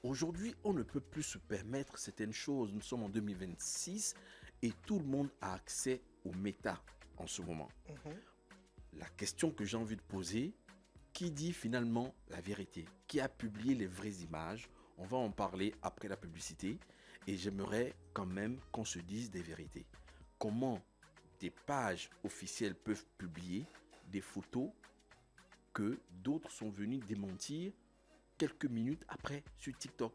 Aujourd'hui, on ne peut plus se permettre certaines choses. Nous sommes en 2026 et tout le monde a accès aux méta en ce moment. La question que j'ai envie de poser, qui dit finalement la vérité? Qui a publié les vraies images? On va en parler après la publicité et j'aimerais quand même qu'on se dise des vérités. Comment des pages officielles peuvent publier des photos que d'autres sont venus démentir quelques minutes après sur TikTok?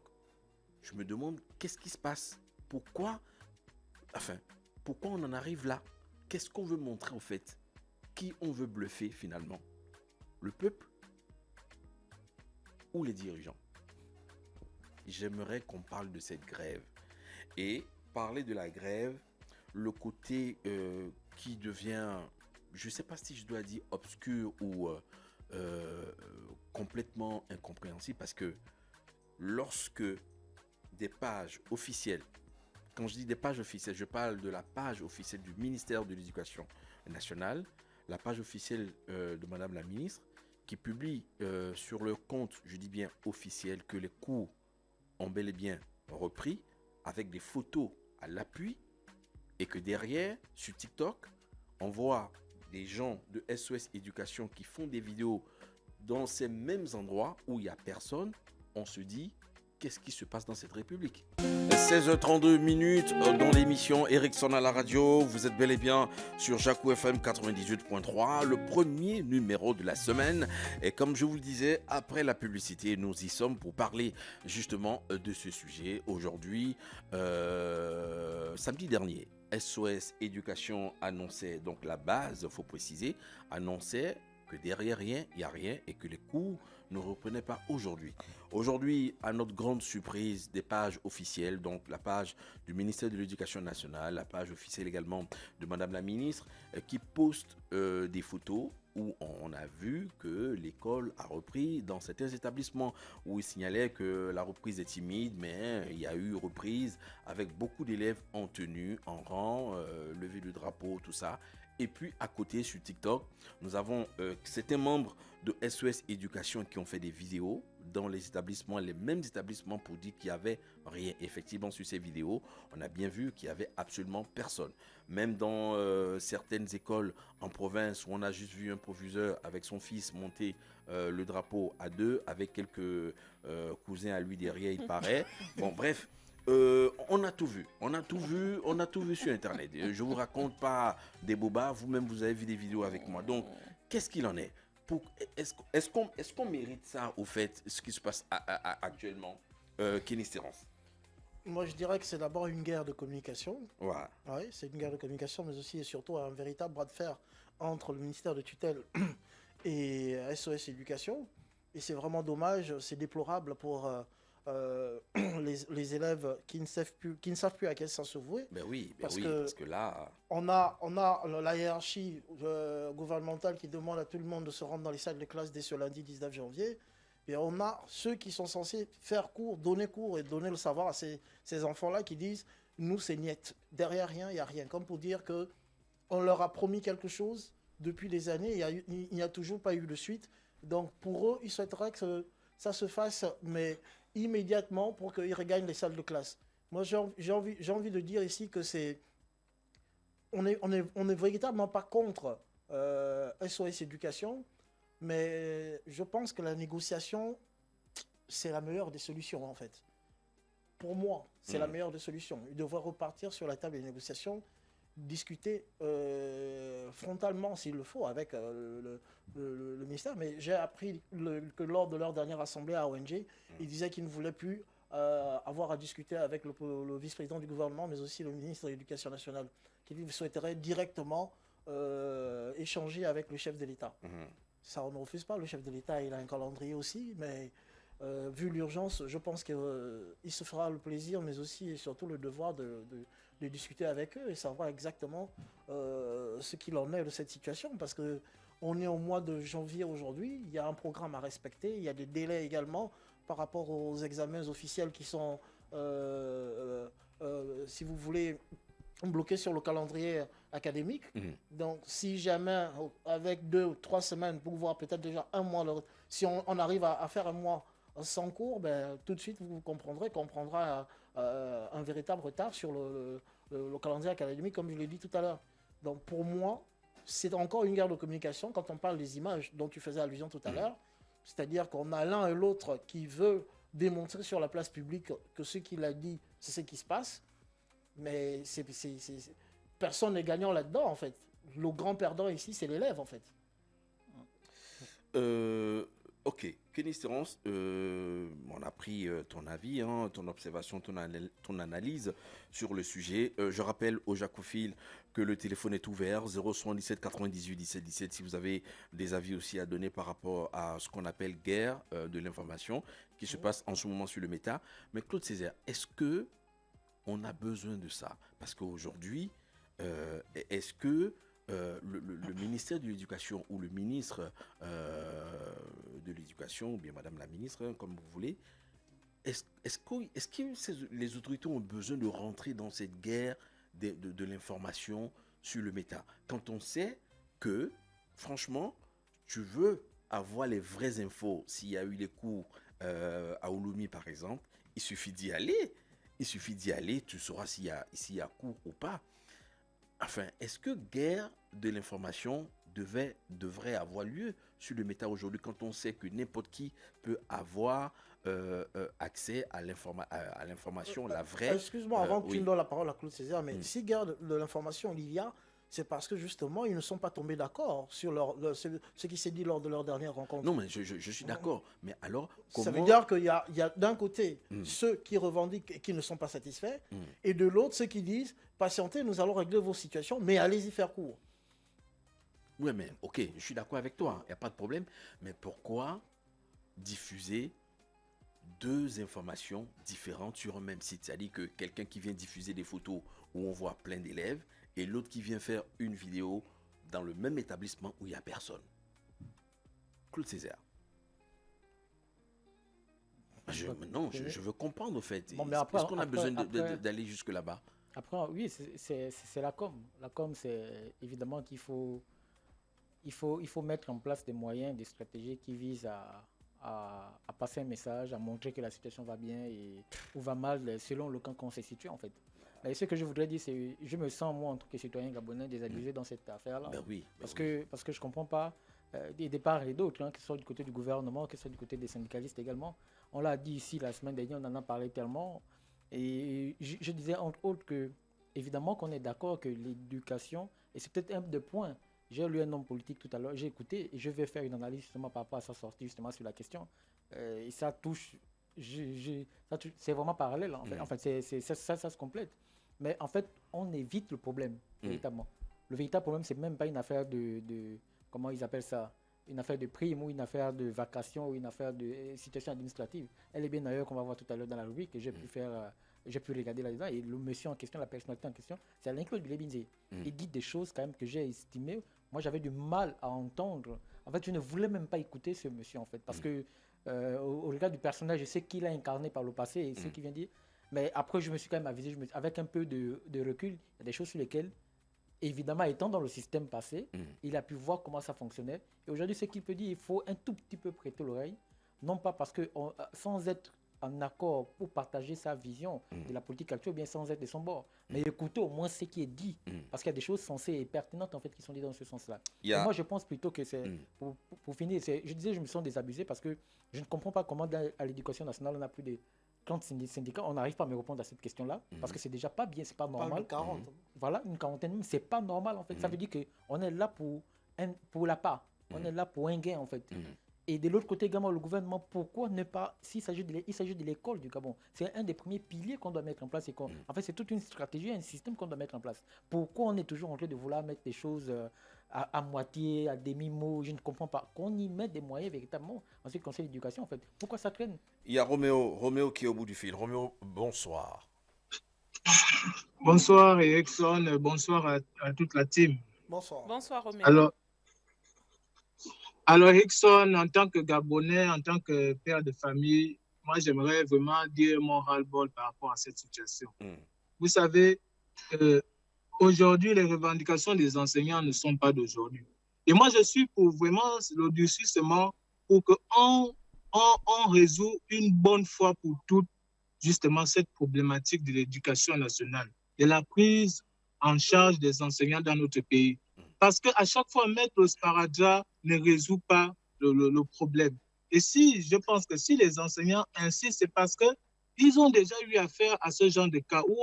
Je me demande qu'est-ce qui se passe? Pourquoi on en arrive là? Qu'est-ce qu'on veut montrer au fait? Qui on veut bluffer finalement? Le peuple ou les dirigeants? J'aimerais qu'on parle de cette grève. Et parler de la grève, le côté qui devient, je ne sais pas si je dois dire obscur ou complètement incompréhensible, parce que lorsque des pages officielles, quand je dis des pages officielles, je parle de la page officielle du ministère de l'Éducation nationale, la page officielle de Madame la ministre, qui publie sur leur compte, je dis bien officiel, que les cours ont bel et bien repris, avec des photos à l'appui, et que derrière, sur TikTok, on voit des gens de SOS Éducation qui font des vidéos dans ces mêmes endroits où il n'y a personne. On se dit, qu'est-ce qui se passe dans cette République? 16h32 dans l'émission Erickson à la radio. Vous êtes bel et bien sur Jacou FM 98.3, le premier numéro de la semaine. Et comme je vous le disais, après la publicité, nous y sommes pour parler justement de ce sujet. Aujourd'hui, samedi dernier, SOS Éducation annonçait, donc la base, il faut préciser, annonçait que derrière rien, il n'y a rien et que les cours ne reprenaient pas aujourd'hui. Aujourd'hui, à notre grande surprise, des pages officielles, donc la page du ministère de l'Éducation nationale, la page officielle également de Madame la ministre, qui poste des photos où on a vu que l'école a repris dans certains établissements où il signalait que la reprise est timide, mais il y a eu reprise avec beaucoup d'élèves en tenue, en rang, lever le drapeau, tout ça. Et puis à côté sur TikTok, nous avons certains membres de SOS Éducation qui ont fait des vidéos dans les établissements, les mêmes établissements, pour dire qu'il n'y avait rien. Effectivement, sur ces vidéos, on a bien vu qu'il n'y avait absolument personne. Même dans certaines écoles en province où on a juste vu un proviseur avec son fils monter le drapeau à deux avec quelques cousins à lui derrière, il paraît. Bon, bref. On a tout vu, on a tout vu sur Internet. Je vous raconte pas des bobas, vous-même vous avez vu des vidéos avec moi. Donc, qu'est-ce qu'il en est? Est-ce qu'on mérite ça au fait, ce qui se passe actuellement, Kenny Stérance? Moi, je dirais que c'est d'abord une guerre de communication. Ouais. Oui, c'est une guerre de communication, mais aussi et surtout un véritable bras de fer entre le ministère de tutelle et SOS Éducation. Et c'est vraiment dommage, c'est déplorable pour les élèves qui ne savent plus à quel sens se vouer. Ben oui, parce que là... On a la hiérarchie gouvernementale qui demande à tout le monde de se rendre dans les salles de classe dès ce lundi 19 janvier. Et on a ceux qui sont censés faire cours et donner le savoir à ces enfants-là qui disent « nous, c'est niette ». Derrière rien, il n'y a rien. Comme pour dire qu'on leur a promis quelque chose depuis des années, il n'y a toujours pas eu de suite. Donc pour eux, ils souhaiteraient que ça se fasse, mais immédiatement, pour qu'ils regagnent les salles de classe. Moi, j'ai envie de dire ici que on est véritablement pas contre SOS Éducation, mais je pense que la négociation, c'est la meilleure des solutions, en fait. Pour moi, c'est la meilleure des solutions. Ils devraient repartir sur la table des négociations, discuter frontalement, s'il le faut, avec le ministère. Mais j'ai appris que lors de leur dernière assemblée à ONG, ils disaient qu'ils ne voulaient plus avoir à discuter avec le vice-président du gouvernement, mais aussi le ministre de l'Éducation nationale, qu'ils souhaiteraient directement échanger avec le chef de l'État. Ça, on ne refuse pas. Le chef de l'État, il a un calendrier aussi, mais vu l'urgence, je pense qu'il se fera le plaisir, mais aussi et surtout le devoir de discuter avec eux et savoir exactement ce qu'il en est de cette situation. Parce qu'on est au mois de janvier aujourd'hui, il y a un programme à respecter, il y a des délais également par rapport aux examens officiels qui sont, si vous voulez, bloqués sur le calendrier académique. Donc, si jamais, avec 2 ou 3 semaines, pour voir peut-être déjà un mois, si on arrive à faire un mois sans cours, ben, tout de suite, vous comprendrez qu'on prendra un véritable retard sur le calendrier académique, comme je l'ai dit tout à l'heure. Donc, pour moi, c'est encore une guerre de communication quand on parle des images dont tu faisais allusion tout à l'heure. C'est-à-dire qu'on a l'un et l'autre qui veut démontrer sur la place publique que ce qu'il a dit, c'est ce qui se passe. Mais personne n'est gagnant là-dedans, en fait. Le grand perdant ici, c'est l'élève, en fait. Ok, Kenny Stérance, on a pris ton avis, hein, ton observation, ton analyse sur le sujet. Je rappelle aux jacophiles que le téléphone est ouvert, 077 98 17 17, si vous avez des avis aussi à donner par rapport à ce qu'on appelle guerre de l'information qui se passe en ce moment sur le méta. Mais Claude Césaire, est-ce que on a besoin de ça? Parce qu'aujourd'hui, est-ce que le ministère de l'Éducation ou le ministre de l'Éducation, ou bien Madame la ministre, hein, comme vous voulez, est-ce que les autorités ont besoin de rentrer dans cette guerre de l'information sur le méta? Quand on sait que, franchement, tu veux avoir les vraies infos, s'il y a eu les cours à Ouloumi par exemple, il suffit d'y aller. Il suffit d'y aller, tu sauras s'il y a cours ou pas. Enfin, est-ce que guerre de l'information devrait avoir lieu sur le méta aujourd'hui quand on sait que n'importe qui peut avoir accès à l'information, la vraie? Excuse-moi, avant que tu oui. me donnes la parole à Claude Césaire, mais si guerre de l'information il y a, c'est parce que justement, ils ne sont pas tombés d'accord sur ce qui s'est dit lors de leur dernière rencontre. Non, mais je suis d'accord. Mais alors, comment... Ça veut dire qu'il y a d'un côté ceux qui revendiquent et qui ne sont pas satisfaits, et de l'autre ceux qui disent patientez, nous allons régler vos situations, mais allez-y faire court. Oui, mais ok, je suis d'accord avec toi, il n'y a pas de problème. Mais pourquoi diffuser deux informations différentes sur un même site? C'est-à-dire que quelqu'un qui vient diffuser des photos où on voit plein d'élèves et l'autre qui vient faire une vidéo dans le même établissement où il n'y a personne. Claude Césaire. Je veux comprendre, au fait. Bon, est-ce qu'on a besoin d'aller jusque là-bas? Après, oui, c'est la com. La com, c'est évidemment qu'il faut mettre en place des moyens, des stratégies qui visent à passer un message, à montrer que la situation va bien ou va mal selon le camp qu'on se situe, en fait. Mais ce que je voudrais dire, c'est je me sens, moi, en tant que citoyen gabonais, désabusé dans cette affaire-là. Parce que je ne comprends pas des parts et d'autres, hein, que ce soit du côté du gouvernement, que ce soit du côté des syndicalistes également. On l'a dit ici la semaine dernière, on en a parlé tellement. Et je disais entre autres que, évidemment, qu'on est d'accord que l'éducation, et c'est peut-être un des points, j'ai lu un homme politique tout à l'heure, j'ai écouté, et je vais faire une analyse justement par rapport à sa sortie justement sur la question. Et ça touche, c'est vraiment parallèle, en fait. Enfin, ça se complète. Mais en fait, on évite le problème, véritablement. Le véritable problème, c'est même pas une affaire de comment ils appellent ça, une affaire de prime ou une affaire de vacation ou une affaire de situation administrative. Elle est bien d'ailleurs qu'on va voir tout à l'heure dans la rubrique que j'ai pu regarder là-dedans. Et le monsieur en question, la personnalité en question, c'est Alain-Claude Bilebinze. Il dit des choses quand même que j'ai estimées. Moi, j'avais du mal à entendre. En fait, je ne voulais même pas écouter ce monsieur, en fait, parce que au regard du personnage, je sais qu'il a incarné par le passé et ce qu'il vient dire. Mais après, je me suis quand même avisé, avec un peu de recul, il y a des choses sur lesquelles, évidemment, étant dans le système passé, il a pu voir comment ça fonctionnait. Et aujourd'hui, ce qu'il peut dire, il faut un tout petit peu prêter l'oreille, non pas parce que, sans être en accord pour partager sa vision de la politique actuelle, ou bien sans être de son bord, mais écouter au moins ce qui est dit, parce qu'il y a des choses sensées et pertinentes en fait qui sont dites dans ce sens-là. Moi, je pense plutôt que c'est, pour finir, je disais, je me sens désabusé parce que je ne comprends pas comment à l'éducation nationale on a plus de 30 syndicats, on n'arrive pas à me répondre à cette question-là, parce que c'est déjà pas bien, c'est pas normal. 40. Voilà, une quarantaine, c'est pas normal en fait. Ça veut dire qu'on est là pour la part, on est là pour un gain en fait. Et de l'autre côté également, le gouvernement, pourquoi ne pas, il s'agit de l'école du Gabon, c'est un des premiers piliers qu'on doit mettre en place. En fait, c'est toute une stratégie, un système qu'on doit mettre en place. Pourquoi on est toujours en train de vouloir mettre des choses à moitié, à demi-mot, je ne comprends pas. Qu'on y mette des moyens véritablement en ce qui concerne l'éducation, en fait. Pourquoi ça traîne? Il y a Roméo qui est au bout du fil. Roméo, bonsoir. Bonsoir Erickson, bonsoir à toute la team. Bonsoir. Bonsoir Roméo. Alors Erickson, en tant que Gabonais, en tant que père de famille, moi j'aimerais vraiment dire mon ras-le-bol par rapport à cette situation. Vous savez, aujourd'hui les revendications des enseignants ne sont pas d'aujourd'hui. Et moi je suis pour vraiment le durcissement pour qu'on on résout une bonne fois pour toutes justement cette problématique de l'éducation nationale et la prise en charge des enseignants dans notre pays. Parce qu'à chaque fois, Maître Sparadja ne résout pas le problème. Et si, je pense que si les enseignants insistent, c'est parce qu'ils ont déjà eu affaire à ce genre de cas où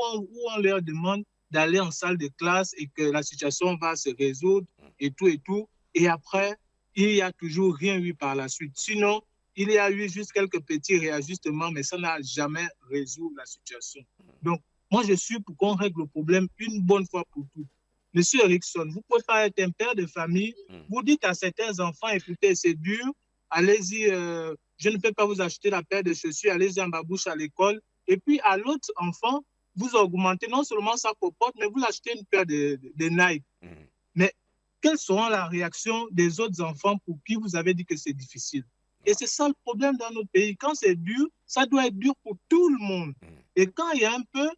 on leur demande d'aller en salle de classe et que la situation va se résoudre et tout. Et après, il n'y a toujours rien eu par la suite. Sinon, il y a eu juste quelques petits réajustements, mais ça n'a jamais résolu la situation. Donc, moi, je suis pour qu'on règle le problème une bonne fois pour toutes. Monsieur Erickson, vous pouvez pas être un père de famille. Vous dites à certains enfants, écoutez, c'est dur, allez-y, je ne peux pas vous acheter la paire de chaussures, allez-y en babouche à l'école. Et puis, à l'autre enfant, vous augmentez non seulement sa popote, mais vous l'achetez une paire de Nike. Mais quelles seront la réaction des autres enfants pour qui vous avez dit que c'est difficile? Et c'est ça le problème dans notre pays. Quand c'est dur, ça doit être dur pour tout le monde. Et quand il y a un peu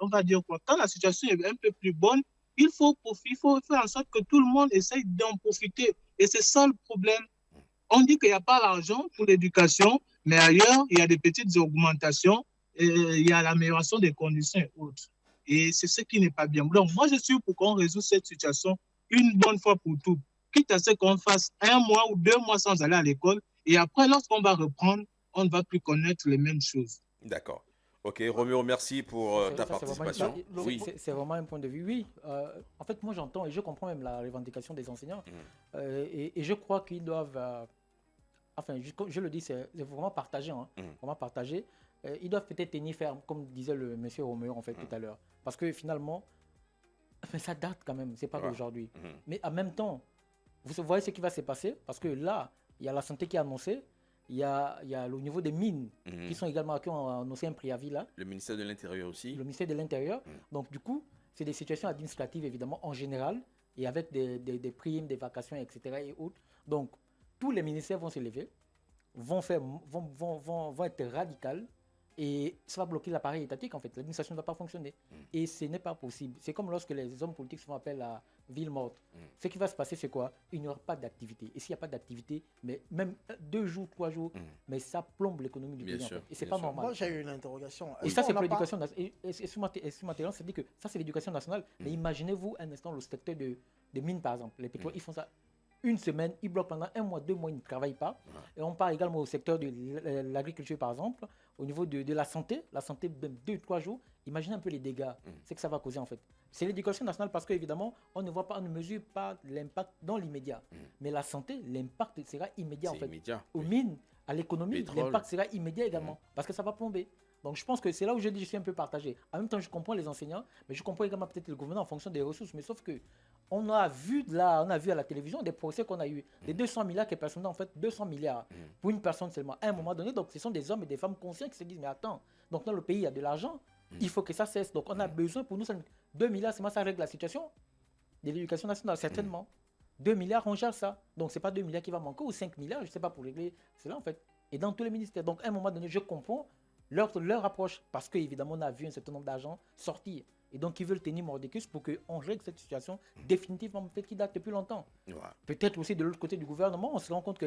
on va dire quoi, quand la situation est un peu plus bonne, il faut faire en sorte que tout le monde essaye d'en profiter. Et c'est ça le problème. On dit qu'il n'y a pas l'argent pour l'éducation, mais ailleurs, il y a des petites augmentations, et il y a l'amélioration des conditions et autres. Et c'est ce qui n'est pas bien. Donc, moi, je suis pour qu'on résout cette situation une bonne fois pour toutes. Quitte à ce qu'on fasse 1 mois ou 2 mois sans aller à l'école, et après, lorsqu'on va reprendre, on ne va plus connaître les mêmes choses. D'accord. Ok, Roméo, merci pour ta participation. C'est vraiment un point de vue. Oui, en fait, moi j'entends et je comprends même la revendication des enseignants. Et je crois qu'ils doivent, enfin, je le dis, c'est vraiment partagé. Vraiment partagé. Ils doivent peut-être tenir ferme, comme disait le monsieur Roméo en fait tout à l'heure. Parce que finalement, enfin, ça date quand même, c'est pas d'aujourd'hui. Mais en même temps, vous voyez ce qui va se passer, parce que là, il y a la santé qui est annoncée. Il y a le niveau des mines qui ont annoncé un préavis là. Le ministère de l'Intérieur aussi. Le ministère de l'Intérieur. Donc du coup, c'est des situations administratives évidemment en général et avec des primes, des vacations, etc. et autres. Donc tous les ministères vont se lever, vont être radicaux et ça va bloquer l'appareil étatique en fait. L'administration ne va pas fonctionner. Et ce n'est pas possible. C'est comme lorsque les hommes politiques se font appeler la ville morte. Ce qui va se passer, c'est quoi? Il n'y aura pas d'activité. Et s'il n'y a pas d'activité, mais même 2 jours, 3 jours, mais ça plombe l'économie du pays. En fait. Et c'est pas normal. Moi, j'ai eu une interrogation. Et ça, c'est pour l'éducation nationale. Excuse-moi, c'est dit que ça, c'est l'éducation nationale. Mais imaginez-vous un instant le secteur de mines, par exemple. Les pétroles, ils font ça 1 semaine, ils bloquent pendant 1 mois, 2 mois, ils ne travaillent pas. Et on parle également au secteur de l'agriculture, par exemple, au niveau de la santé, même 2-3 jours. Imaginez un peu les dégâts, c'est que ça va causer en fait. C'est l'éducation nationale parce qu'évidemment, on ne mesure pas l'impact dans l'immédiat. Mais la santé, l'impact sera immédiat en fait. Immédiat, aux mines, à l'économie, l'impact sera immédiat également parce que ça va plomber. Donc je pense que c'est là où je dis je suis un peu partagé. En même temps, je comprends les enseignants, mais je comprends également peut-être le gouvernement en fonction des ressources. Mais sauf que on a vu à la télévision des procès qu'on a eu. Les 200 milliards qui est personne en fait 200 milliards pour une personne seulement à un moment donné. Donc ce sont des hommes et des femmes conscients qui se disent mais attends, donc dans le pays il y a de l'argent, il faut que ça cesse. Donc on a besoin pour nous 2 milliards, c'est moi ça règle la situation de l'éducation nationale certainement. 2 milliards on gère ça. Donc c'est pas 2 milliards qui va manquer ou 5 milliards, je sais pas pour régler cela en fait. Et dans tous les ministères. Donc à un moment donné je comprends leur approche parce qu'évidemment on a vu un certain nombre d'argent sortir. Et donc, ils veulent tenir mordicus pour qu'on règle cette situation définitivement, peut-être qui date depuis longtemps. Peut-être aussi de l'autre côté du gouvernement, on se rend compte que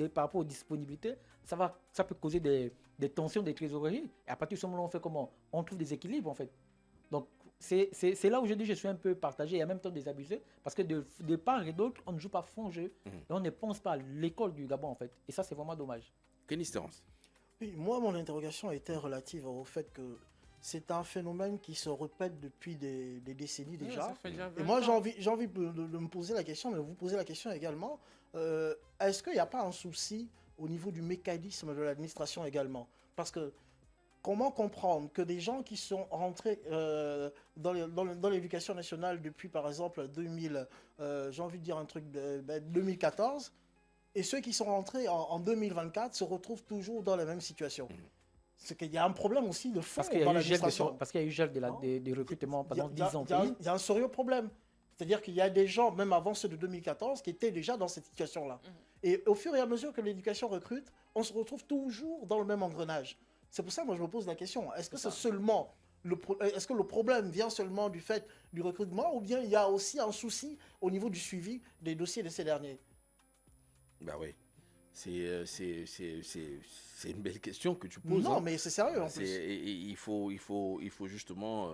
par rapport aux disponibilités, ça peut causer des tensions, des trésoreries. Et à partir de ce moment-là, on fait comment? On trouve des équilibres, en fait. Donc, c'est là où je dis que je suis un peu partagé et en même temps désabusé, parce que de part et d'autre, on ne joue pas fond jeu et on ne pense pas à l'école du Gabon, en fait. Et ça, c'est vraiment dommage. Quelle espérance? Oui, moi, mon interrogation était relative au fait que c'est un phénomène qui se répète depuis des décennies déjà. Et moi, j'ai envie de me poser la question, mais vous posez la question également. Est-ce qu'il n'y a pas un souci au niveau du mécanisme de l'administration également? Parce que comment comprendre que des gens qui sont rentrés dans l'éducation nationale depuis, par exemple, 2014, et ceux qui sont rentrés en 2024 se retrouvent toujours dans la même situation? C'est qu'il y a un problème aussi de fond dans l'administration. Parce qu'il y a eu gel des recrutements pendant 10 ans. Il y a un sérieux problème. C'est-à-dire qu'il y a des gens, même avant ceux de 2014, qui étaient déjà dans cette situation-là. Et au fur et à mesure que l'éducation recrute, on se retrouve toujours dans le même engrenage. C'est pour ça que moi je me pose la question, est-ce que c'est seulement est-ce que le problème vient seulement du fait du recrutement ou bien il y a aussi un souci au niveau du suivi des dossiers de ces derniers? Bah oui. C'est une belle question que tu poses. Non, hein. mais c'est sérieux en plus. Il faut justement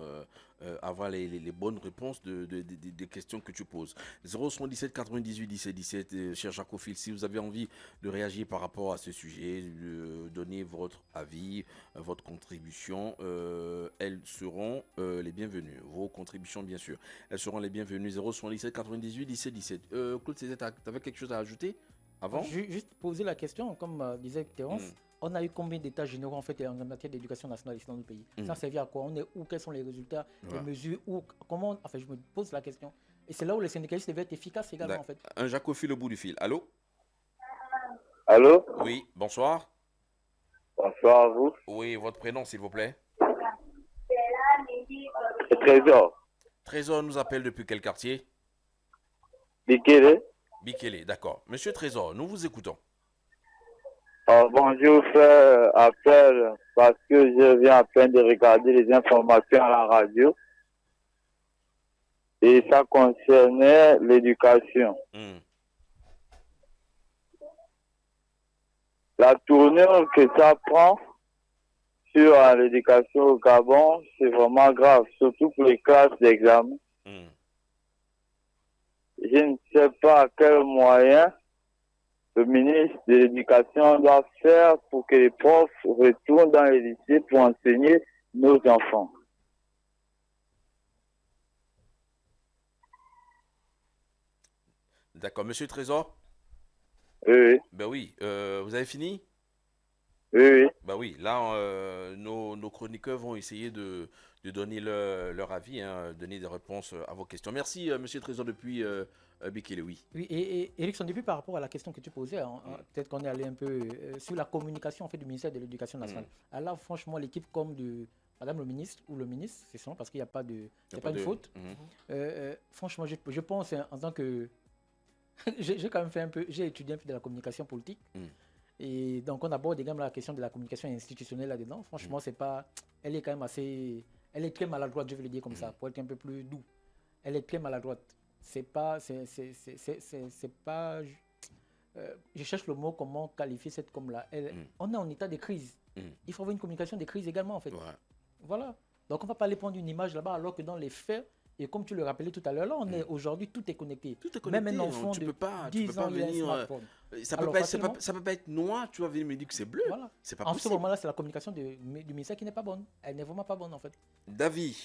avoir les bonnes réponses des questions que tu poses. 077 98 17 17, cher Jacophile, si vous avez envie de réagir par rapport à ce sujet, de donner votre avis, votre contribution, elles seront les bienvenues. Vos contributions, bien sûr, elles seront les bienvenues. 077 98 17 17. Claude Cézet, tu avais quelque chose à ajouter avant? Juste poser la question, comme disait Terence, on a eu combien d'états généraux en fait en matière d'éducation nationale ici dans le pays? Ça a servi à quoi? On est où? Quels sont les résultats? Les mesures? Comment? Enfin, je me pose la question. Et c'est là où les syndicalistes devaient être efficaces également en fait. Un Jacophile au bout du fil. Allô? Allô? Oui, bonsoir. Bonsoir à vous. Oui, votre prénom s'il vous plaît. C'est Trésor. Trésor nous appelle depuis quel quartier? Bikele. Bikele, d'accord. Monsieur Trésor, nous vous écoutons. Bon, je vous fais appel parce que je viens à peine de regarder les informations à la radio. Et ça concernait l'éducation. La tournure que ça prend sur l'éducation au Gabon, c'est vraiment grave, surtout pour les classes d'examen. Je ne sais pas à quel moyen le ministre de l'Éducation doit faire pour que les profs retournent dans les lycées pour enseigner nos enfants. D'accord. Monsieur Trésor? Oui. Ben oui. Vous avez fini? Oui. Ben oui. Là, nos chroniqueurs vont essayer de donner leur avis, donner des réponses à vos questions. Merci, Monsieur Trésor, depuis Bikele, oui. Oui, et Erickson, depuis par rapport à la question que tu posais, peut-être qu'on est allé un peu sur la communication en fait, du ministère de l'Éducation nationale. Alors là, franchement, l'équipe comme de Madame le ministre ou le ministre, c'est ça, parce qu'il n'y a pas de, une faute. Franchement, je pense en tant que j'ai quand même fait j'ai étudié un peu de la communication politique. Et donc on aborde également la question de la communication institutionnelle là-dedans. Franchement, elle est quand même elle est très maladroite, je vais le dire comme ça, pour être un peu plus doux. Elle est très maladroite. C'est pas, je cherche le mot, comment qualifier cette com-là. On est en état de crise. Il faut avoir une communication de crise également, en fait. Voilà. Donc, on ne va pas aller prendre une image là-bas, alors que dans les faits, et comme tu le rappelais tout à l'heure, là, aujourd'hui, tout est connecté. Tout est connecté. Même un enfant de 10 ans, il a un smartphone. Ça peut pas être noir, tu vas venir me dire que c'est bleu. Voilà. C'est pas en possible. ce moment-là, c'est la communication du ministère qui n'est pas bonne. Elle n'est vraiment pas bonne, en fait. David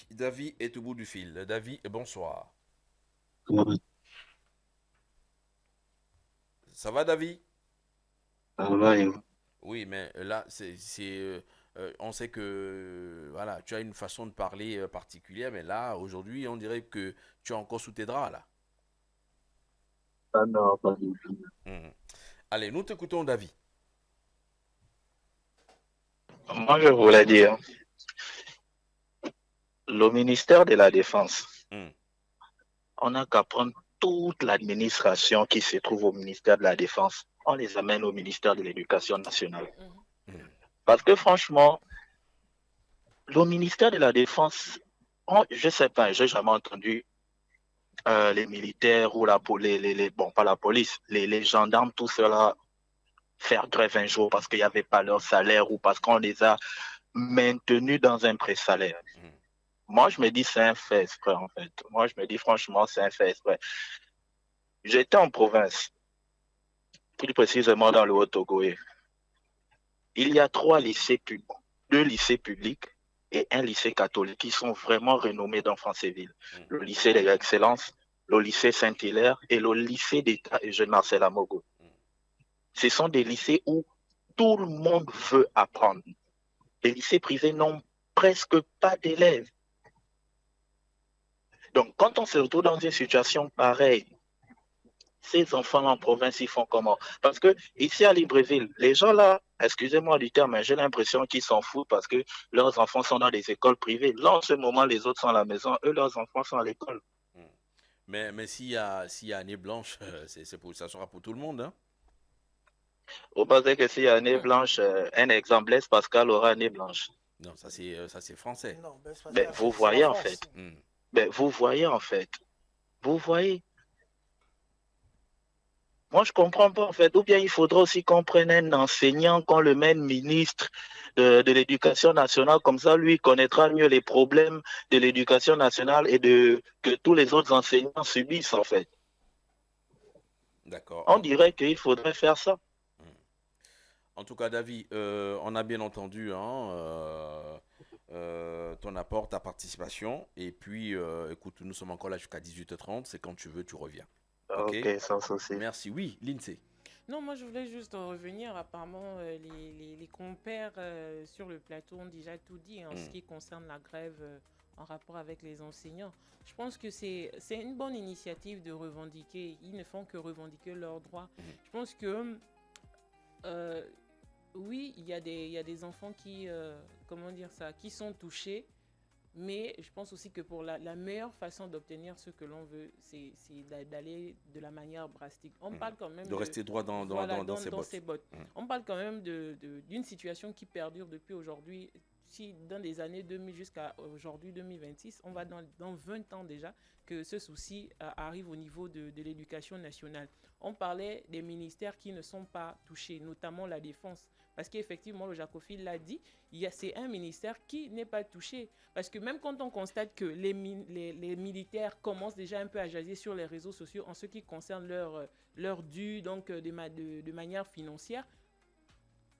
est au bout du fil. David, bonsoir. Ça va, David? Ça va, oui, mais là, on sait que voilà, tu as une façon de parler particulière, mais là, aujourd'hui, on dirait que tu es encore sous tes draps, là. Ah non, pas du tout. Allez, nous t'écoutons, David. Moi, je voulais dire, le ministère de la Défense, on n'a qu'à prendre toute l'administration qui se trouve au ministère de la Défense, on les amène au ministère de l'Éducation nationale. Parce que franchement, le ministère de la Défense, je ne sais pas, j'ai jamais entendu les militaires ou pas la police, les gendarmes, tout cela, faire grève un jour parce qu'il n'y avait pas leur salaire ou parce qu'on les a maintenus dans un pré-salaire. Moi, je me dis, c'est un fait exprès, en fait. Moi, je me dis, franchement, c'est un fait exprès. J'étais en province, plus précisément dans le Haut-Togoé. Il y a 2 lycées publics et un lycée catholique qui sont vraiment renommés dans Franceville. Le lycée de l'excellence, le lycée Saint-Hilaire et le lycée d'État et Jeune Marcel Amogo. Ce sont des lycées où tout le monde veut apprendre. Les lycées privés n'ont presque pas d'élèves. Donc, quand on se retrouve dans une situation pareille, ces enfants en province, ils font comment? Parce que ici à Libreville, les gens là, excusez-moi du terme, mais j'ai l'impression qu'ils s'en foutent parce que leurs enfants sont dans des écoles privées. Là, en ce moment, les autres sont à la maison, eux, leurs enfants sont à l'école. Mais s'il y a année blanche, ça sera pour tout le monde, hein? Vous pensez que s'il y a année blanche, un exemple, Blaise Pascal aura année blanche? Non, ça c'est français. Non, mais vous voyez en fait. Mais vous voyez en fait. Vous voyez. Moi, je comprends pas, en fait. Ou bien il faudra aussi qu'on prenne un enseignant, qu'on le mette ministre de l'Éducation nationale. Comme ça, lui, il connaîtra mieux les problèmes de l'Éducation nationale et que tous les autres enseignants subissent, en fait. D'accord. On dirait qu'il faudrait faire ça. En tout cas, David, on a bien entendu ton apport, ta participation. Et puis, écoute, nous sommes encore là jusqu'à 18h30. C'est quand tu veux, tu reviens. Ok, sans souci. Merci. Oui, Lindsay. Non, moi je voulais juste revenir. Apparemment, les compères sur le plateau ont déjà tout dit en ce qui concerne la grève en rapport avec les enseignants. Je pense que c'est une bonne initiative de revendiquer. Ils ne font que revendiquer leurs droits. Je pense que oui, il y a des enfants qui, qui sont touchés. Mais je pense aussi que pour la meilleure façon d'obtenir ce que l'on veut, c'est d'aller de la manière drastique. On parle quand même de rester droit dans ses bottes. On parle quand même d'une situation qui perdure depuis aujourd'hui. Si dans les années 2000 jusqu'à aujourd'hui 2026, on va dans 20 ans déjà que ce souci arrive au niveau de l'éducation nationale. On parlait des ministères qui ne sont pas touchés, notamment la défense. Parce qu'effectivement, le Jacophile l'a dit, c'est un ministère qui n'est pas touché. Parce que même quand on constate que les militaires commencent déjà un peu à jaser sur les réseaux sociaux en ce qui concerne leur dû, donc de manière financière,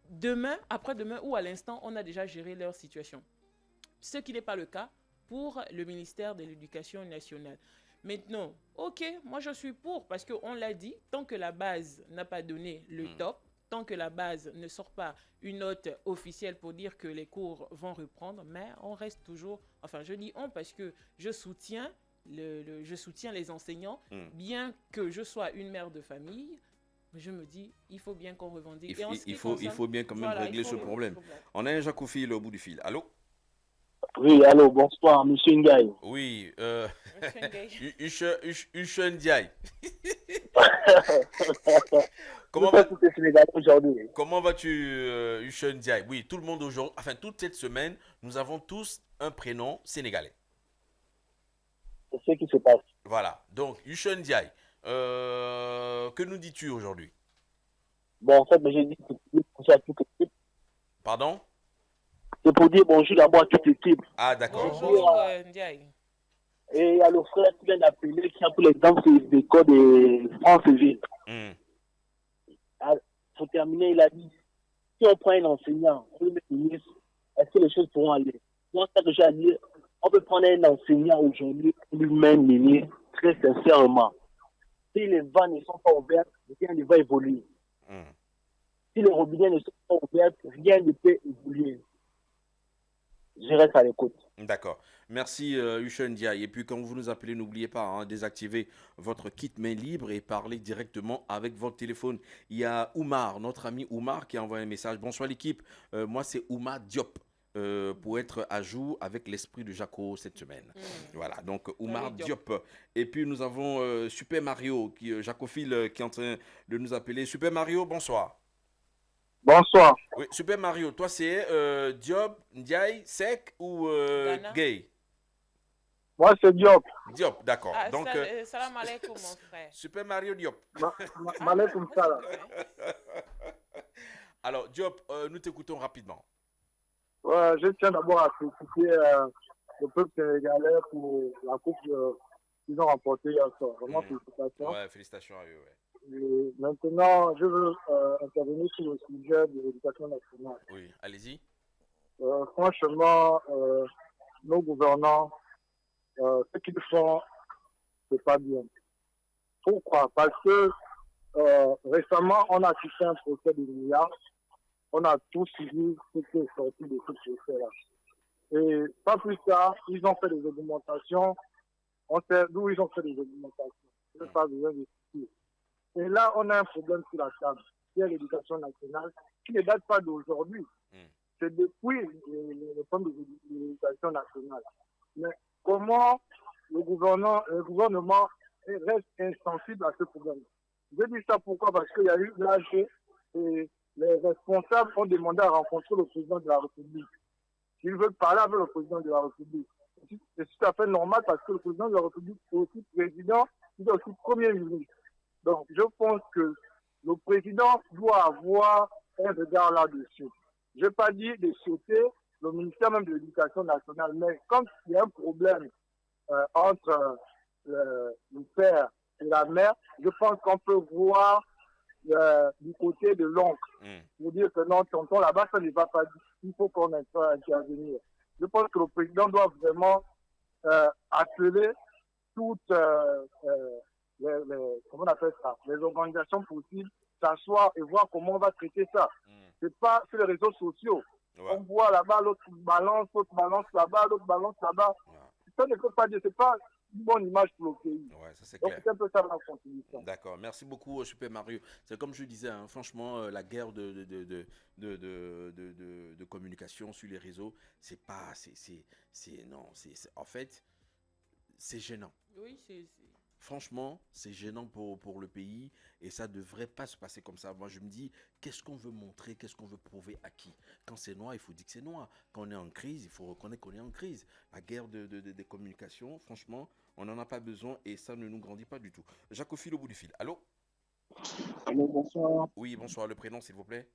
demain, après-demain ou à l'instant, on a déjà géré leur situation. Ce qui n'est pas le cas pour le ministère de l'Éducation nationale. Maintenant, ok, moi je suis pour, parce qu'on l'a dit, tant que la base n'a pas donné le top, tant que la base ne sort pas une note officielle pour dire que les cours vont reprendre, mais on reste toujours, enfin je dis on parce que je soutiens les enseignants, bien que je sois une mère de famille, je me dis, il faut bien qu'on revendique. Il faut bien quand même régler ce problème. On a un Jacophile au bout du fil. Allô? Oui, allô, bonsoir, monsieur Ndiaye. Oui, Ushe Ndiaye. Comment vas-tu, Ushe Ndiaye? Oui, tout le monde aujourd'hui, enfin toute cette semaine, nous avons tous un prénom sénégalais. C'est ce qui se passe. Voilà, donc Ushe Ndiaye, que nous dis-tu aujourd'hui? Bon, en fait, j'ai dit bonjour à toute l'équipe. Pardon? C'est pour dire bonjour d'abord à toute l'équipe. Ah, d'accord. Bonjour, Ndiaye. Et il y a le frère qui vient d'appeler, qui a pris l'exemple des codes de France Ville. Pour terminer, il a dit, si on prend un enseignant, est-ce que les choses pourront aller? Moi, c'est ça que j'ai à dire. On peut prendre un enseignant aujourd'hui, lui-même ministre, très sincèrement. Si les vannes ne sont pas ouvertes, rien ne va évoluer. Si les robinets ne sont pas ouverts, rien ne peut évoluer. Je reste à l'écoute. D'accord. Merci Ushe Ndiaye. Et puis quand vous nous appelez, n'oubliez pas, désactiver votre kit main libre et parler directement avec votre téléphone. Il y a Oumar, notre ami Oumar, qui a envoyé un message. Bonsoir l'équipe. Moi c'est Oumar Diop. Pour être à jour avec l'esprit de Jaco cette semaine. Voilà, donc Oumar Diop. Et puis nous avons Super Mario, Jacophile, qui est en train de nous appeler. Super Mario, bonsoir. Bonsoir. Oui, Super Mario, toi c'est Diop, Ndiaye, Sek ou Gay? Moi c'est Diop. Diop, d'accord. Donc, salam alaikum mon frère. Super Mario Diop. Malaikum salam. Alors Diop, nous t'écoutons rapidement. Je tiens d'abord à féliciter le peuple sénégalais pour la coupe qu'ils ont remportée hier soir. Vraiment, félicitations. Ouais, félicitations à eux. Ouais. Et maintenant, je veux intervenir sur le sujet de l'éducation nationale. Oui, allez-y. Franchement, nos gouvernants, ce qu'ils font, c'est pas bien. Pourquoi? Parce que récemment, on a assisté à un procès de milliards. On a tous suivi ce qui est sorti de ce procès-là. Et pas plus tard, ils ont fait des augmentations. On sait d'où ils ont fait des augmentations. Je n'ai pas besoin de expliquer. Et là, on a un problème sur la table, qui est l'éducation nationale, qui ne date pas d'aujourd'hui. C'est depuis le problème de l'éducation nationale. Mais comment le gouvernement reste insensible à ce problème? Je dis ça pourquoi? Parce qu'il y a eu l'âge et les responsables ont demandé à rencontrer le président de la République. Ils veulent parler avec le président de la République. C'est tout à fait normal parce que le président de la République est aussi président, il est aussi premier ministre. Donc, je pense que le président doit avoir un regard là-dessus. Je n'ai pas dit de sauter le ministère même de l'Éducation nationale, mais quand il y a un problème entre le père et la mère, je pense qu'on peut voir du côté de l'oncle. Pour dire que non, tonton, là-bas, ça ne va pas dire. Il faut qu'on intervenir. Je pense que le président doit vraiment appeler toutes comment on appelle ça, les organisations possibles, s'asseoir et voir comment on va traiter ça. C'est pas sur les réseaux sociaux. Ouais. On voit là-bas, l'autre balance là-bas, l'autre balance là-bas. Ouais. Ça ne peut pas dire, c'est pas une bonne image pour le pays. Ouais, ça c'est clair. Donc c'est un peu ça la contribution. D'accord, merci beaucoup Super Mario. C'est comme je disais, hein, franchement, la guerre de communication sur les réseaux, c'est pas, en fait, c'est gênant. Oui, c'est... Franchement, c'est gênant pour le pays et ça ne devrait pas se passer comme ça. Moi, je me dis, qu'est-ce qu'on veut montrer, qu'est-ce qu'on veut prouver à qui? Quand c'est noir, il faut dire que c'est noir. Quand on est en crise, il faut reconnaître qu'on est en crise. La guerre des communications, franchement, on n'en a pas besoin et ça ne nous grandit pas du tout. Jacques Ophile au bout du fil. Allô? Allô, bonsoir. Oui, bonsoir. Le prénom, s'il vous plaît?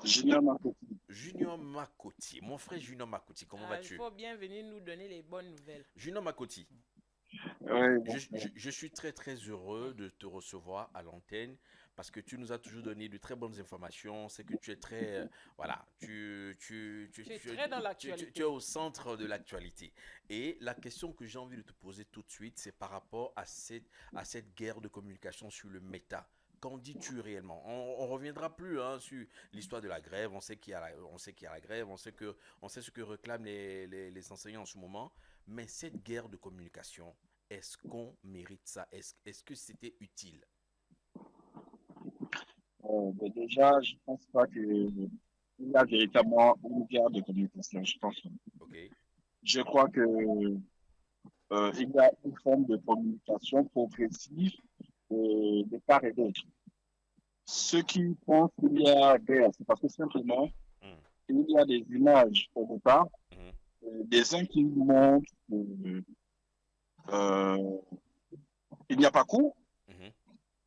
Junior Makoti. Junior Makoti. Mon frère Junior Makoti, comment vas-tu? Il faut bien venir nous donner les bonnes nouvelles. Junior Makoti. Oui, je suis très très heureux de te recevoir à l'antenne parce que tu nous as toujours donné de très bonnes informations. C'est que tu es très voilà, tu es très dans l'actualité. Tu es au centre de l'actualité. Et la question que j'ai envie de te poser tout de suite, c'est par rapport à cette guerre de communication sur le méta. Qu'en dis-tu réellement? On reviendra plus sur l'histoire de la grève. On sait qu'il y a la grève. On sait ce que réclament les enseignants en ce moment. Mais cette guerre de communication, est-ce qu'on mérite ça? Est-ce que c'était utile? Déjà, je ne pense pas qu'il y a véritablement une guerre de communication. Je pense. Okay. Je crois que il y a une forme de communication progressive de part et d'autre. Ceux qui pensent qu'il y a guerre, c'est parce que simplement, il y a des images au départ, des uns qui nous montrent il n'y a pas cours,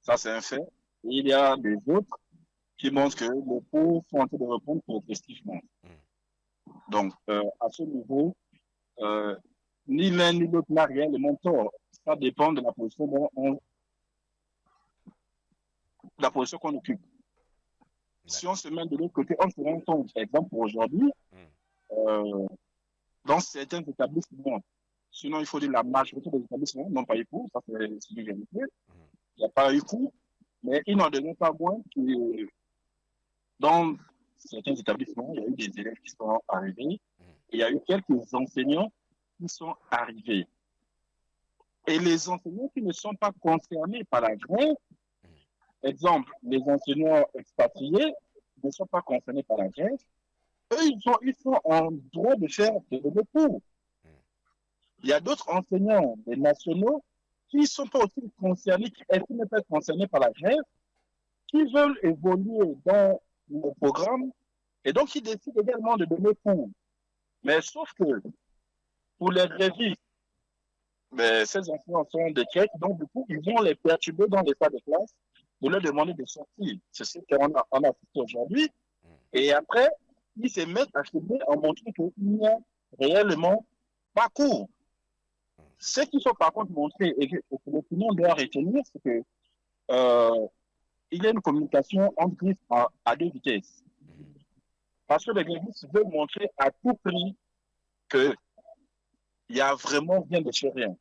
ça c'est un fait, et il y a des autres qui montrent que les cours sont en train de répondre progressivement. Donc, à ce niveau, ni l'un ni l'autre n'a réellement tort. Ça dépend de la position qu'on occupe. Si on se met de l'autre côté, on se rend compte, par exemple, aujourd'hui, dans certains établissements, sinon il faut dire la majorité des établissements n'ont pas eu cours, ça c'est une vérité. Il n'y a pas eu cours, mais il n'en demeure pas moins que dans certains établissements, il y a eu des élèves qui sont arrivés, et il y a eu quelques enseignants qui sont arrivés. Et les enseignants qui ne sont pas concernés par la grève, exemple, les enseignants expatriés ne sont pas concernés par la grève, eux, ils sont en droit de faire des cours. Il y a d'autres enseignants, des nationaux, qui ne sont pas aussi concernés, qui ne pas concernés par la grève, qui veulent évoluer dans le programme et donc qui décident également de donner cours. Mais sauf que pour les grévistes, ces enseignants sont des quêtes, donc du coup, ils vont les perturber dans les salles de classe pour leur demander de sortir. C'est ce qu'on a assisté aujourd'hui. Et après, ils se mettent à filmer en montrant qu'il n'y a réellement pas cours. Ce qu'il faut par contre montrer et que tout le monde doit retenir, c'est que il y a une communication entre grévistes à deux vitesses. Parce que les grévistes veulent montrer à tout prix qu'il y a vraiment bien de chez rien.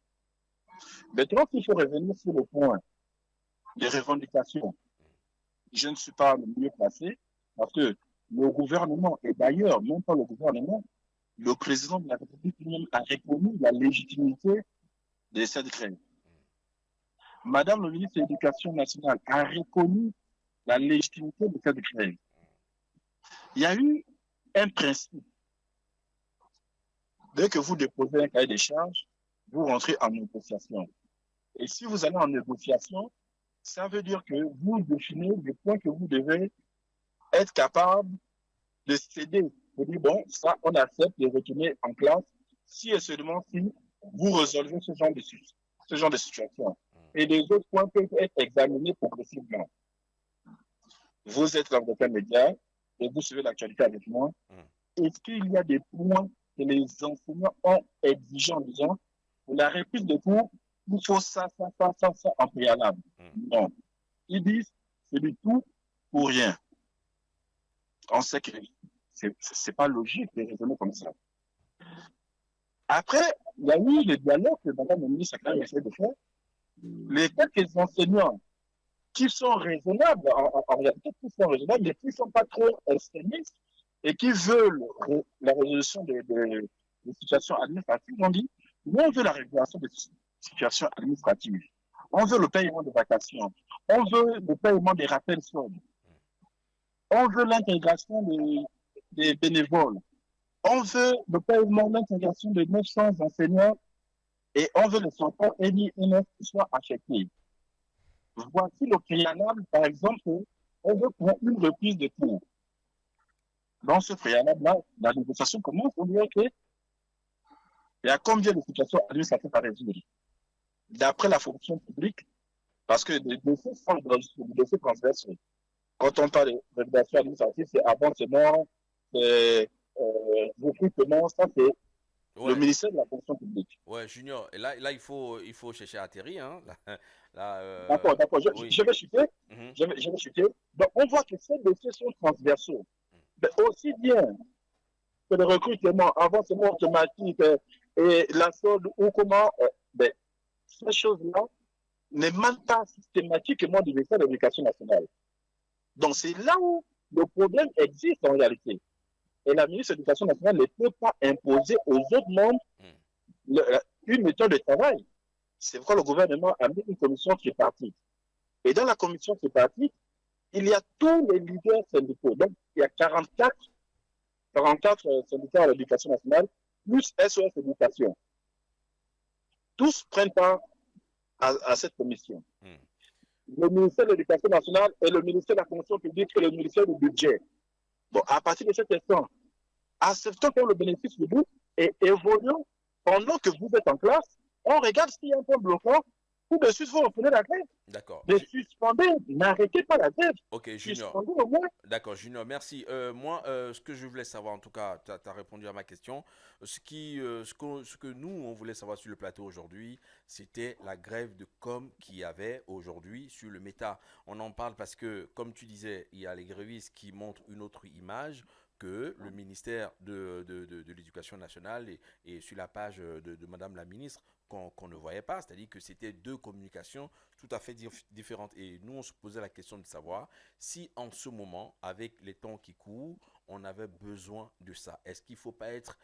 Maintenant, il faut revenir sur le point des revendications. Je ne suis pas le mieux placé parce que le gouvernement, et d'ailleurs, même pas le gouvernement, le président de la République lui-même a reconnu la légitimité de cette grève. Madame le ministre de l'Éducation nationale a reconnu la légitimité de cette grève. Il y a eu un principe. Dès que vous déposez un cahier de charges, vous rentrez en négociation. Et si vous allez en négociation, ça veut dire que vous définissez les points que vous devez être capable de céder. Vous dites, bon, ça, on accepte de retourner en classe si et seulement si vous résolvez ce genre de situation. et les autres points peuvent être examinés progressivement. Vous êtes dans votre média et vous suivez l'actualité avec moi. Est-ce qu'il y a des points que les enseignants ont exigés en disant pour la reprise de cours, il faut ça en préalable? Non. Ils disent c'est du tout pour rien. On sait que c'est pas logique de raisonner comme ça. Après, il y a eu le dialogue que Madame la ministre a quand même essayé de faire. Les quelques enseignants qui sont raisonnables, en réalité, qui sont raisonnables, mais qui ne sont pas trop extrémistes et qui veulent la résolution des situations administratives, on dit, nous, on veut la régulation des situations administratives. On veut le paiement de vacations. On veut le paiement des rappels soldes. On veut l'intégration des bénévoles. On veut le paiement, l'intégration de 900 enseignants et on veut le sortant NINF qui soit acheté. Voici le préalable, par exemple, on veut prendre une reprise de cours. Dans ce préalable-là, la négociation commence, on dit, OK, il y a combien de situations administratives à résoudre? D'après la fonction publique, parce que les dossiers sont des dossiers transversaux. Quand on parle de régulation administrative, c'est avancement, c'est recrutement, ça c'est le ministère de la fonction publique. Ouais, Junior, et là il faut chercher à atterrir. Hein. D'accord, je vais chuter. Je vais chuter. Donc on voit que ces dossiers sont transversaux. Mais aussi bien que le recrutement, avancement automatique et la solde ou comment, ces choses-là n'émanent pas systématiquement du ministère de l'Éducation nationale. Donc c'est là où le problème existe en réalité. Et la ministre de l'Éducation nationale ne peut pas imposer aux autres membres une méthode de travail. C'est pourquoi le gouvernement a mis une commission tripartite. Et dans la commission tripartite, il y a tous les leaders syndicaux. Donc, il y a 44 syndicats à l'Éducation nationale, plus SOS Éducation. Tous prennent part à cette commission. Le ministère de l'Éducation nationale et le ministère de la fonction publique et le ministère du budget. Bon, à partir de cet instant, acceptons qu'on le bénéfice du bout et évoluons pendant que vous êtes en classe. On regarde s'il y a un point bloquant. Tout de suite, vous reprenez la grève. D'accord. Mais suspendez, n'arrêtez pas la grève. Ok, Junior. Suspendez au moins. D'accord, Junior, merci. Moi, ce que je voulais savoir, en tout cas, tu as répondu à ma question. Ce que nous, on voulait savoir sur le plateau aujourd'hui, c'était la grève de com qu'il y avait aujourd'hui sur le méta. On en parle parce que, comme tu disais, il y a les grévistes qui montrent une autre image que le ministère de l'Éducation nationale et sur la page de Madame la ministre qu'on ne voyait pas, c'est-à-dire que c'était deux communications tout à fait différentes. Et nous, on se posait la question de savoir si en ce moment, avec les temps qui courent, on avait besoin de ça. Est-ce qu'il ne faut pas être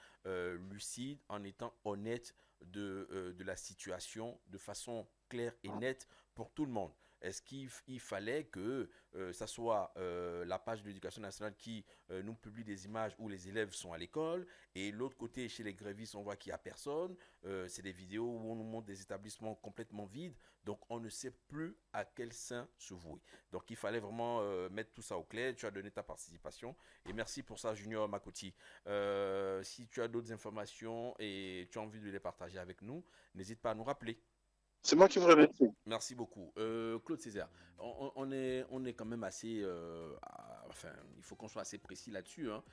lucide en étant honnête de la situation de façon claire et nette pour tout le monde? Est-ce qu'il fallait que ça soit la page de l'Éducation nationale qui nous publie des images où les élèves sont à l'école et l'autre côté, chez les grévistes, on voit qu'il n'y a personne. C'est des vidéos où on nous montre des établissements complètement vides. Donc, on ne sait plus à quel sein se vouer. Donc, il fallait vraiment mettre tout ça au clair. Tu as donné ta participation. Et merci pour ça, Junior Makoti. Si tu as d'autres informations et tu as envie de les partager avec nous, n'hésite pas à nous rappeler. C'est moi qui vous remercie. Merci beaucoup. Claude Césaire, on est quand même assez... enfin, il faut qu'on soit assez précis là-dessus. Hein.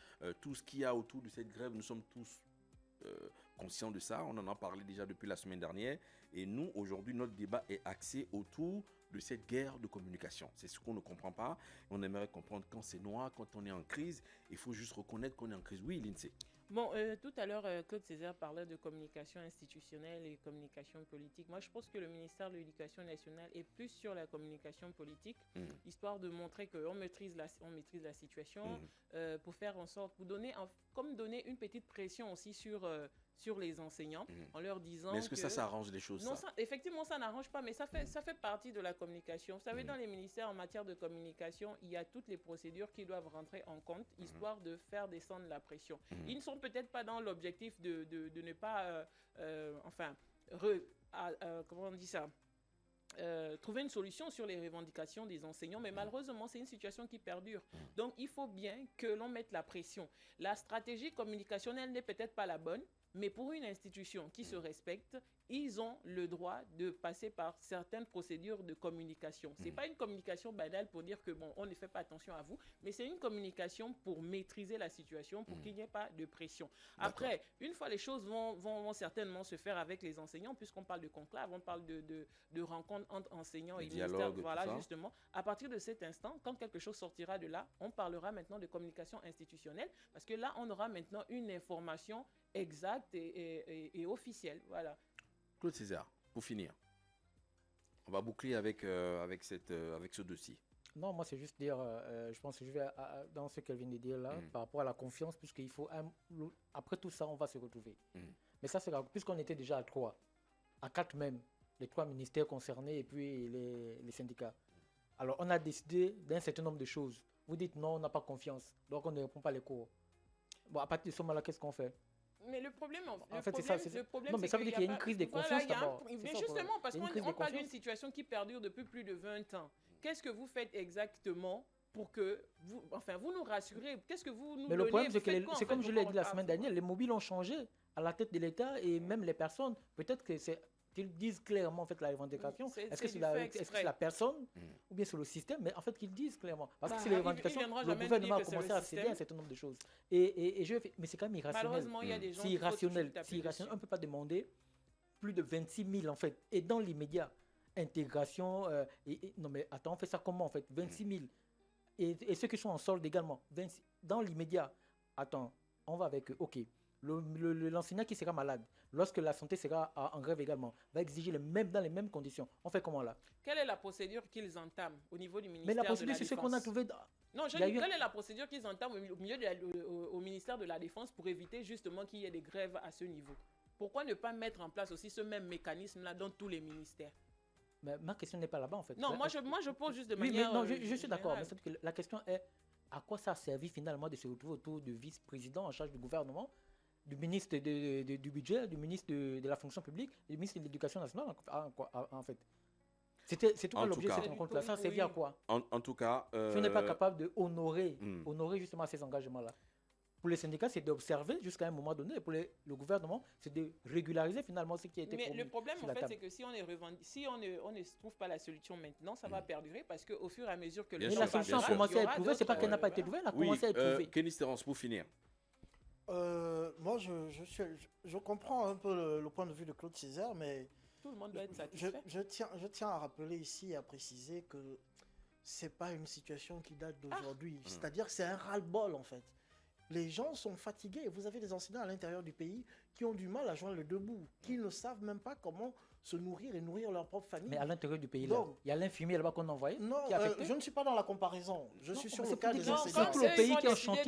Tout ce qu'il y a autour de cette grève, nous sommes tous conscients de ça. On en a parlé déjà depuis la semaine dernière. Et nous, aujourd'hui, notre débat est axé autour de cette guerre de communication. C'est ce qu'on ne comprend pas. On aimerait comprendre quand c'est noir, quand on est en crise. Il faut juste reconnaître qu'on est en crise. Oui, Lindsay. Bon, tout à l'heure, Claude Césaire parlait de communication institutionnelle et communication politique. Moi, je pense que le ministère de l'Éducation nationale est plus sur la communication politique, histoire de montrer qu'on maîtrise la situation, pour faire en sorte, pour donner une petite pression aussi sur les enseignants, en leur disant mais est-ce que ça arrange les choses? Non, effectivement, ça n'arrange pas, mais ça fait partie de la communication. Vous savez, dans les ministères, en matière de communication, il y a toutes les procédures qui doivent rentrer en compte, histoire de faire descendre la pression. Ils ne sont peut-être pas dans l'objectif de ne pas, comment on dit ça, trouver une solution sur les revendications des enseignants, mais malheureusement, c'est une situation qui perdure. Donc, il faut bien que l'on mette la pression. La stratégie communicationnelle n'est peut-être pas la bonne, mais pour une institution qui se respecte, ils ont le droit de passer par certaines procédures de communication. Ce n'est pas une communication banale pour dire que bon, on ne fait pas attention à vous, mais c'est une communication pour maîtriser la situation, pour qu'il n'y ait pas de pression. Après, une fois les choses vont certainement se faire avec les enseignants, puisqu'on parle de conclave, on parle de rencontres entre enseignants et ministères. Voilà, justement. À partir de cet instant, quand quelque chose sortira de là, on parlera maintenant de communication institutionnelle, parce que là, on aura maintenant une information exacte et officielle. Voilà. Claude César, pour finir, on va boucler avec ce dossier. Non, moi, c'est juste dire, je pense que je vais dans ce qu'elle vient de dire là, par rapport à la confiance, puisqu'il faut, après tout ça, on va se retrouver. Mais ça, c'est puisqu'on était déjà à 3, à 4 même, les 3 ministères concernés et puis les syndicats. Alors, on a décidé d'un certain nombre de choses. Vous dites non, on n'a pas confiance, donc on ne répond pas les cours. Bon, à partir de ce moment-là, qu'est-ce qu'on fait? Mais le problème, c'est non, mais ça veut dire qu'il y a une crise de confiance d'abord. Mais justement, parce qu'on parle d'une situation qui perdure depuis plus de 20 ans. Qu'est-ce que vous faites exactement pour que vous nous rassurez? Qu'est-ce que vous nous Mais le problème, c'est que c'est comme je l'ai dit la semaine dernière, les mobiles ont changé à la tête de l'État et même les personnes, peut-être que c'est qu'ils disent clairement en fait la revendication. Est-ce que c'est la personne ou bien c'est le système? Mais en fait qu'ils disent clairement. Parce que c'est les revendications. Le gouvernement a commencé à céder un certain nombre de choses. Mais c'est quand même irrationnel. Malheureusement, il y a des gens c'est irrationnel. On ne peut pas demander plus de 26 000 en fait. Et dans l'immédiat, intégration. Non mais attends, on fait ça comment en fait? 26 000. Et ceux qui sont en solde également. Dans l'immédiat, attends, on va avec eux. OK. L'enseignant qui sera malade, lorsque la santé sera en grève également, va exiger dans les mêmes conditions. On fait comment là? Quelle est la procédure qu'ils entament au niveau du ministère de la Défense? Mais la procédure, c'est ce qu'on a trouvé. Non, quelle est la procédure qu'ils entament au ministère de la Défense pour éviter justement qu'il y ait des grèves à ce niveau? Pourquoi ne pas mettre en place aussi ce même mécanisme-là dans tous les ministères? Mais ma question n'est pas là-bas en fait. Non, moi je pose juste de manière. Non, je suis d'accord. Mais la question est à quoi ça a servi finalement de se retrouver autour du vice-président en charge du gouvernement, du ministre du budget, du ministre de la fonction publique, du ministre de l'éducation nationale en fait. C'est tout l'objet de cette rencontre-là. Ça a servi à quoi? En tout cas... Si on n'est pas capable d'honorer justement ces engagements-là. Pour les syndicats, c'est d'observer jusqu'à un moment donné. Pour le gouvernement, c'est de régulariser finalement ce qui a été promis. Mais le problème, en fait, c'est que si on ne trouve pas la solution maintenant, ça va perdurer parce qu'au fur et à mesure que le... Mais la solution a commencé à être trouvée, c'est pas qu'elle n'a pas été trouvée, elle a commencé à être trouvée. Kenny Stérance, pour finir. Moi, je comprends un peu le point de vue de Claude César, mais tout le monde doit être satisfait. Je tiens à rappeler ici et à préciser que c'est pas une situation qui date d'aujourd'hui. C'est-à-dire que c'est un ras-le-bol en fait. Les gens sont fatigués. Vous avez des enseignants à l'intérieur du pays qui ont du mal à joindre le debout, qui ne savent même pas comment se nourrir et nourrir leur propre famille. Mais à l'intérieur du pays, là, il y a l'infirmier là-bas qu'on a envoyé. Non, je ne suis pas dans la comparaison. Je suis sur le cas des enseignants. C'est tout le pays qui a chanté.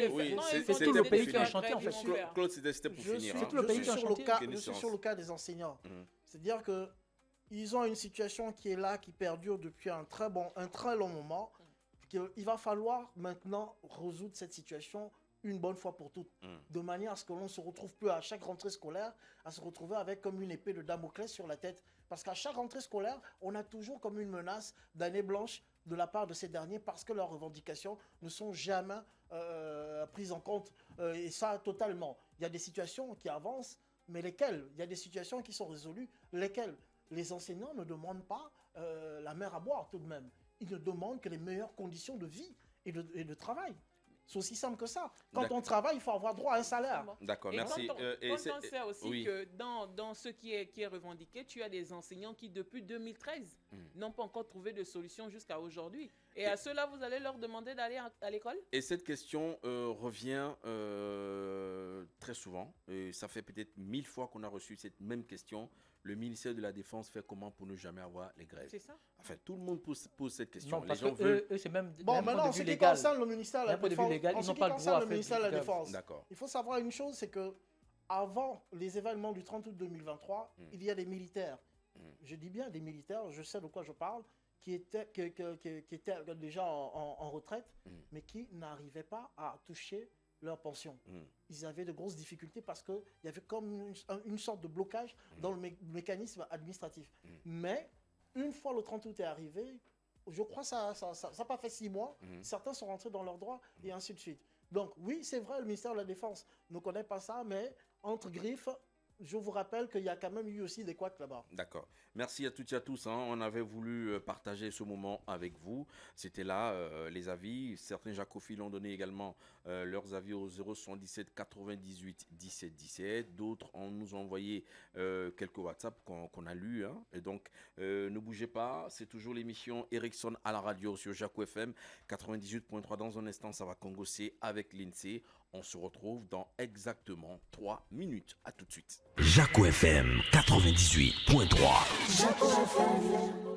C'est tout le pays qui a chanté en fait. Claude, c'était pour finir. C'est tout le pays qui a chanté. Je suis sur le cas des enseignants. C'est-à-dire que ils ont une situation qui est là, qui perdure depuis un très long moment. Il va falloir maintenant résoudre cette situation une bonne fois pour toutes, de manière à ce que l'on ne se retrouve plus à chaque rentrée scolaire à se retrouver avec comme une épée de Damoclès sur la tête. Parce qu'à chaque rentrée scolaire, on a toujours comme une menace d'année blanche de la part de ces derniers parce que leurs revendications ne sont jamais prises en compte. Et ça, totalement. Il y a des situations qui avancent, mais lesquelles? Il y a des situations qui sont résolues, lesquelles? Les enseignants ne demandent pas la mer à boire tout de même. Ils ne demandent que les meilleures conditions de vie et de travail. C'est aussi simple que ça. Quand on travaille, il faut avoir droit à un salaire. D'accord, merci. Quand on sait aussi que dans ce qui est revendiqué, tu as des enseignants qui, depuis 2013, n'ont pas encore trouvé de solution jusqu'à aujourd'hui. Et à ceux-là, vous allez leur demander d'aller à l'école? Et cette question revient très souvent. Et ça fait peut-être 1000 fois qu'on a reçu cette même question. Le ministère de la Défense fait comment pour ne jamais avoir les grèves? C'est ça. Enfin, tout le monde pose cette question. Non, parce que eux, c'est même. Bon, maintenant, ce qui concerne le ministère de la Défense, ils n'ont pas le droit à faire Défense, il faut savoir une chose, c'est que avant les événements du 30 août 2023, il y a des militaires. Je dis bien des militaires, je sais de quoi je parle, qui étaient déjà en retraite, mais qui n'arrivaient pas à toucher leur pension. Ils avaient de grosses difficultés parce qu'il y avait comme une sorte de blocage dans le mécanisme administratif. Mais une fois le 30 août est arrivé, je crois que ça n'a pas fait 6 mois, certains sont rentrés dans leurs droits et ainsi de suite. Donc oui, c'est vrai, le ministère de la Défense ne connaît pas ça, mais entre griffes, je vous rappelle qu'il y a quand même eu aussi des couacs là-bas. D'accord. Merci à toutes et à tous. On avait voulu partager ce moment avec vous. C'était là les avis. Certains jacophiles ont donné également leurs avis au 077 98 17 17. D'autres nous ont envoyé quelques WhatsApp qu'on a lus. Et donc, ne bougez pas. C'est toujours l'émission Erickson à la radio sur Jaco FM 98.3. Dans un instant, ça va congosser avec l'INSEE. On se retrouve dans exactement 3 minutes. À tout de suite. Jaco FM 98.3. Jaco FM.